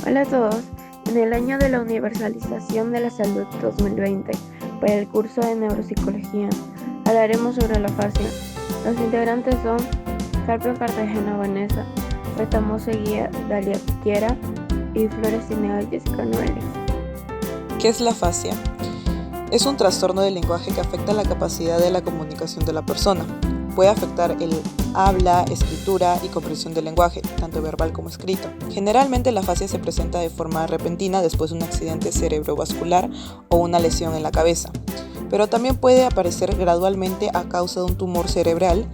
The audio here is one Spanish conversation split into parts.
Hola a todos. En el año de la universalización de la salud 2020, para el curso de neuropsicología, hablaremos sobre la afasia. Los integrantes son Carpio Cartagena Vanessa, Retamoso Guía Dalia Piquera y Flores Tineo Jessica Noeli. ¿Qué es la afasia? Es un trastorno del lenguaje que afecta la capacidad de la comunicación de la persona. Puede afectar el habla, escritura y comprensión del lenguaje, tanto verbal como escrito. Generalmente la afasia se presenta de forma repentina después de un accidente cerebrovascular o una lesión en la cabeza, pero también puede aparecer gradualmente a causa de un tumor cerebral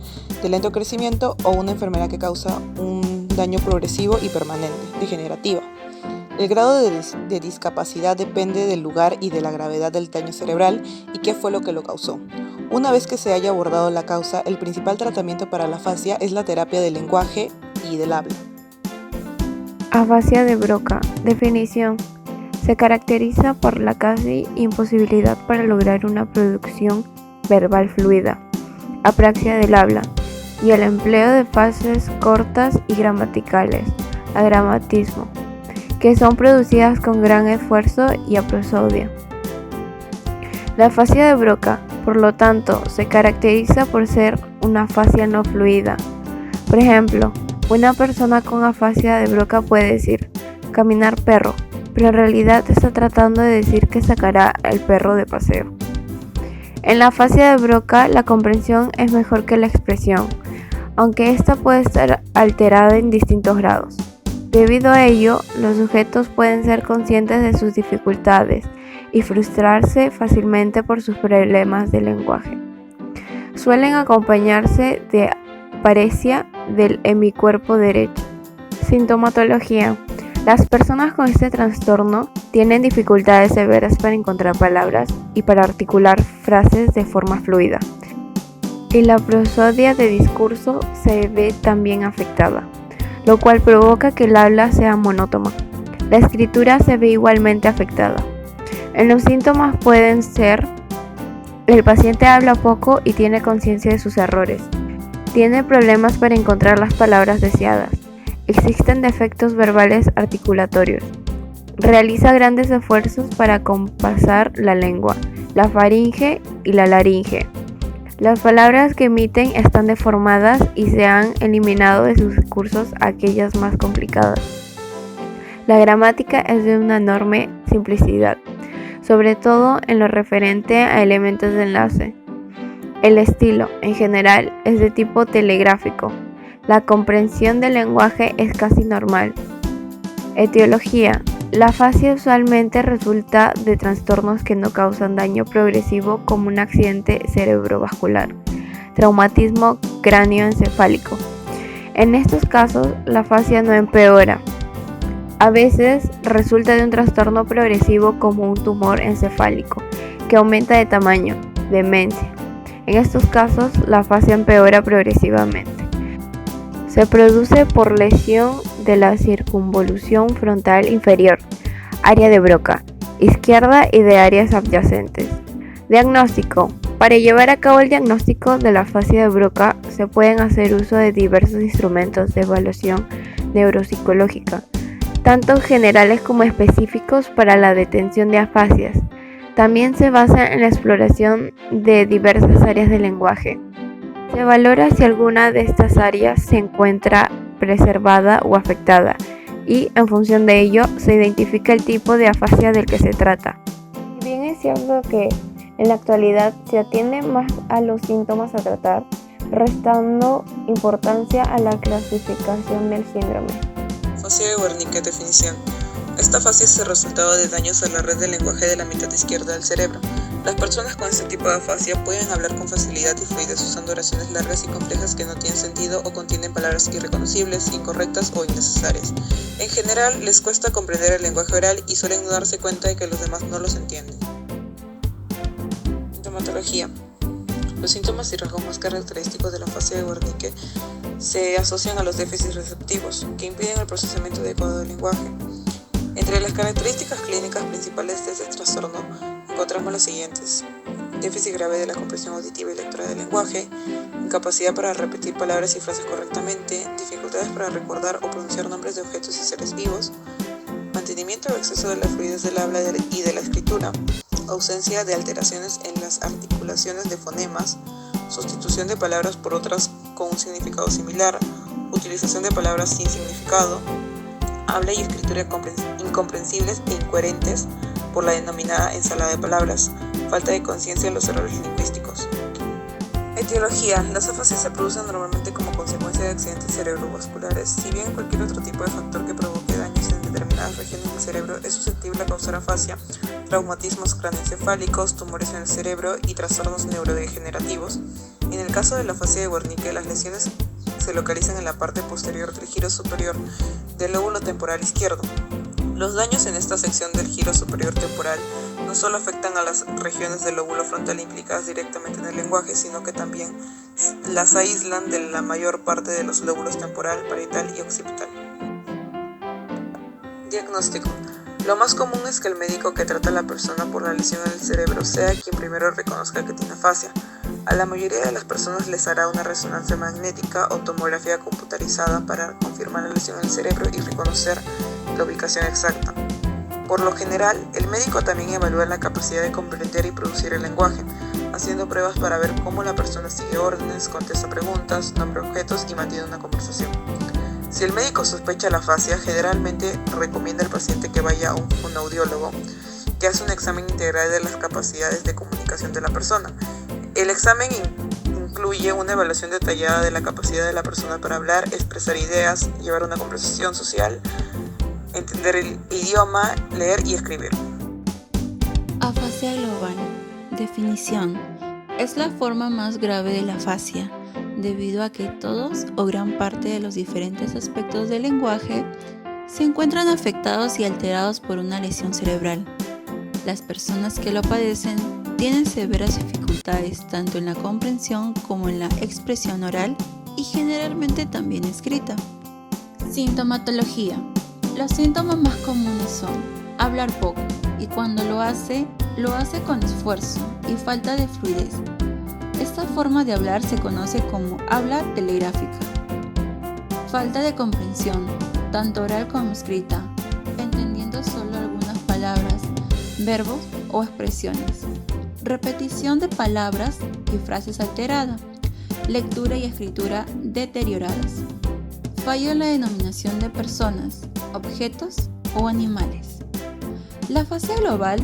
de lento crecimiento o una enfermedad que causa un daño progresivo y permanente, degenerativa. El grado de discapacidad depende del lugar y de la gravedad del daño cerebral y qué fue lo que lo causó. Una vez que se haya abordado la causa, el principal tratamiento para la afasia es la terapia del lenguaje y del habla. Afasia de Broca. Definición. Se caracteriza por la casi imposibilidad para lograr una producción verbal fluida, apraxia del habla y el empleo de frases cortas y gramaticales, agramatismo, que son producidas con gran esfuerzo y aprosodia. La afasia de Broca, por lo tanto, se caracteriza por ser una afasia no fluida. Por ejemplo, una persona con afasia de Broca puede decir caminar perro, pero en realidad está tratando de decir que sacará el perro de paseo. En la afasia de Broca, la comprensión es mejor que la expresión, aunque esta puede estar alterada en distintos grados. Debido a ello, los sujetos pueden ser conscientes de sus dificultades y frustrarse fácilmente por sus problemas de lenguaje. Suelen acompañarse de paresia del hemicuerpo derecho. Sintomatología. Las personas con este trastorno tienen dificultades severas para encontrar palabras y para articular frases de forma fluida. Y la prosodia de discurso se ve también afectada, lo cual provoca que el habla sea monótona. La escritura se ve igualmente afectada. En los síntomas pueden ser: el paciente habla poco y tiene conciencia de sus errores. Tiene problemas para encontrar las palabras deseadas. Existen defectos verbales articulatorios. Realiza grandes esfuerzos para compasar la lengua, la faringe y la laringe. Las palabras que emiten están deformadas y se han eliminado de sus discursos aquellas más complicadas. La gramática es de una enorme simplicidad, sobre todo en lo referente a elementos de enlace. El estilo, en general, es de tipo telegráfico. La comprensión del lenguaje es casi normal. Etiología. La afasia usualmente resulta de trastornos que no causan daño progresivo como un accidente cerebrovascular, traumatismo cráneoencefálico. En estos casos, la afasia no empeora. A veces resulta de un trastorno progresivo como un tumor encefálico, que aumenta de tamaño, demencia. En estos casos, la afasia empeora progresivamente. Se produce por lesión de la circunvolución frontal inferior, área de Broca, izquierda y de áreas adyacentes. Diagnóstico. Para llevar a cabo el diagnóstico de la afasia de Broca, se pueden hacer uso de diversos instrumentos de evaluación neuropsicológica, tanto generales como específicos para la detención de afasias. También se basa en la exploración de diversas áreas del lenguaje. Se valora si alguna de estas áreas se encuentra preservada o afectada y, en función de ello, se identifica el tipo de afasia del que se trata. Si bien es cierto que en la actualidad se atiende más a los síntomas a tratar, restando importancia a la clasificación del síndrome. Afasia de Wernicke. Definición. Esta afasia es el resultado de daños a la red del lenguaje de la mitad izquierda del cerebro. Las personas con este tipo de afasia pueden hablar con facilidad y fluidez usando oraciones largas y complejas que no tienen sentido o contienen palabras irreconocibles, incorrectas o innecesarias. En general, les cuesta comprender el lenguaje oral y suelen no darse cuenta de que los demás no los entienden. Sintomatología. Los síntomas y rasgos más característicos de la afasia de Wernicke se asocian a los déficits receptivos, que impiden el procesamiento adecuado del lenguaje. Entre las características clínicas principales de este trastorno encontramos las siguientes: déficit grave de la comprensión auditiva y lectora del lenguaje, incapacidad para repetir palabras y frases correctamente, dificultades para recordar o pronunciar nombres de objetos y seres vivos, mantenimiento o exceso de la fluidez del habla y de la escritura, ausencia de alteraciones en las articulaciones de fonemas, sustitución de palabras por otras con un significado similar, utilización de palabras sin significado, habla y escritura incomprensibles e incoherentes por la denominada ensalada de palabras, falta de conciencia de los errores lingüísticos. Etiología. Las afasias se producen normalmente como consecuencia de accidentes cerebrovasculares. Si bien cualquier otro tipo de factor que provoque daños en determinadas regiones del cerebro es susceptible a causar afasia, traumatismos craneoencefálicos, tumores en el cerebro y trastornos neurodegenerativos. En el caso de la afasia de Wernicke, las lesiones se localizan en la parte posterior del giro superior del lóbulo temporal izquierdo. Los daños en esta sección del giro superior temporal no solo afectan a las regiones del lóbulo frontal implicadas directamente en el lenguaje, sino que también las aíslan de la mayor parte de los lóbulos temporal, parietal y occipital. Diagnóstico. Lo más común es que el médico que trata a la persona por la lesión en el cerebro sea quien primero reconozca que tiene afasia. A la mayoría de las personas les hará una resonancia magnética o tomografía computarizada para confirmar la lesión en el cerebro y reconocer la ubicación exacta. Por lo general, el médico también evalúa la capacidad de comprender y producir el lenguaje, haciendo pruebas para ver cómo la persona sigue órdenes, contesta preguntas, nombra objetos y mantiene una conversación. Si el médico sospecha la afasia, generalmente recomienda al paciente que vaya a un audiólogo, que hace un examen integral de las capacidades de comunicación de la persona. El examen incluye una evaluación detallada de la capacidad de la persona para hablar, expresar ideas, llevar una conversación social, entender el idioma, leer y escribir. Afasia global. Definición. Es la forma más grave de la afasia, debido a que todos o gran parte de los diferentes aspectos del lenguaje se encuentran afectados y alterados por una lesión cerebral. Las personas que lo padecen tienen severas dificultades tanto en la comprensión como en la expresión oral y generalmente también escrita. Sintomatología. Los síntomas más comunes son hablar poco y cuando lo hace con esfuerzo y falta de fluidez. Esta forma de hablar se conoce como habla telegráfica. Falta de comprensión, tanto oral como escrita, entendiendo solo algunas palabras, verbos o expresiones. Repetición de palabras y frases alterada. Lectura y escritura deterioradas. Fallo en la denominación de personas, objetos o animales. La afasia global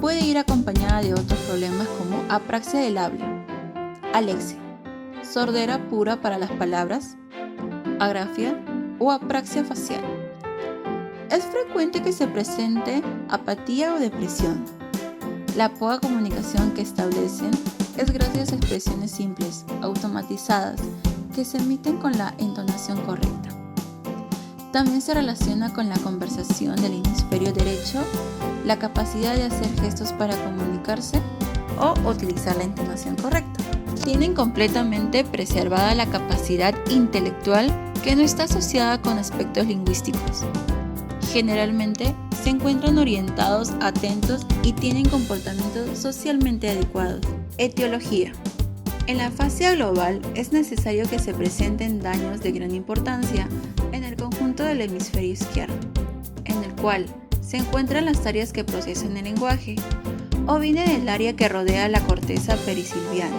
puede ir acompañada de otros problemas como apraxia del habla, alexia, sordera pura para las palabras, agrafia o apraxia facial. Es frecuente que se presente apatía o depresión. La poca comunicación que establecen es gracias a expresiones simples, automatizadas, que se emiten con la entonación correcta. También se relaciona con la conversación del hemisferio derecho, la capacidad de hacer gestos para comunicarse o utilizar la entonación correcta. Tienen completamente preservada la capacidad intelectual que no está asociada con aspectos lingüísticos. Generalmente se encuentran orientados, atentos y tienen comportamientos socialmente adecuados. Etiología. En la afasia global es necesario que se presenten daños de gran importancia en el conjunto del hemisferio izquierdo, en el cual se encuentran las áreas que procesan el lenguaje, o viene del área que rodea la corteza perisilviana.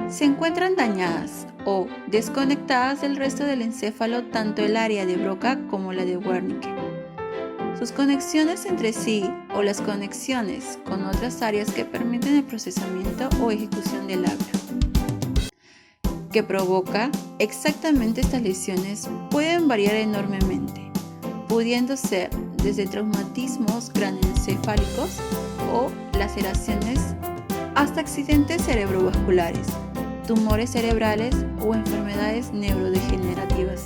Se encuentran dañadas o desconectadas del resto del encéfalo tanto el área de Broca como la de Wernicke. Sus conexiones entre sí o las conexiones con otras áreas que permiten el procesamiento o ejecución del habla. Que provoca exactamente estas lesiones pueden variar enormemente, pudiendo ser desde traumatismos craneoencefálicos o laceraciones hasta accidentes cerebrovasculares, tumores cerebrales o enfermedades neurodegenerativas.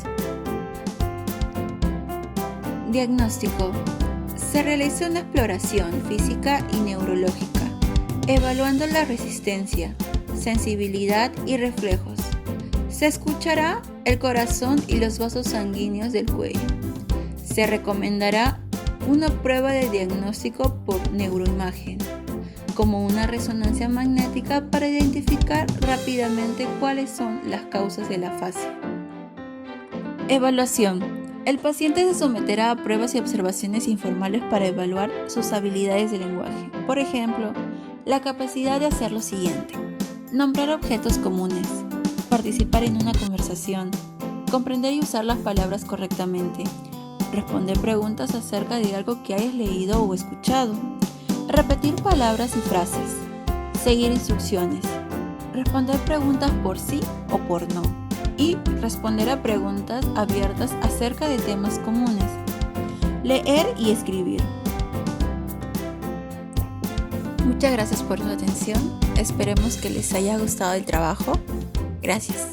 Diagnóstico. Se realiza una exploración física y neurológica, evaluando la resistencia, sensibilidad y reflejos. Se escuchará el corazón y los vasos sanguíneos del cuello. Se recomendará una prueba de diagnóstico por neuroimagen, como una resonancia magnética para identificar rápidamente cuáles son las causas de la afasia. Evaluación. El paciente se someterá a pruebas y observaciones informales para evaluar sus habilidades de lenguaje. Por ejemplo, la capacidad de hacer lo siguiente: nombrar objetos comunes, participar en una conversación, comprender y usar las palabras correctamente, responder preguntas acerca de algo que hayas leído o escuchado, repetir palabras y frases, seguir instrucciones, responder preguntas por sí o por no, y responder a preguntas abiertas acerca de temas comunes, leer y escribir. Muchas gracias por su atención. Esperemos que les haya gustado el trabajo. Gracias.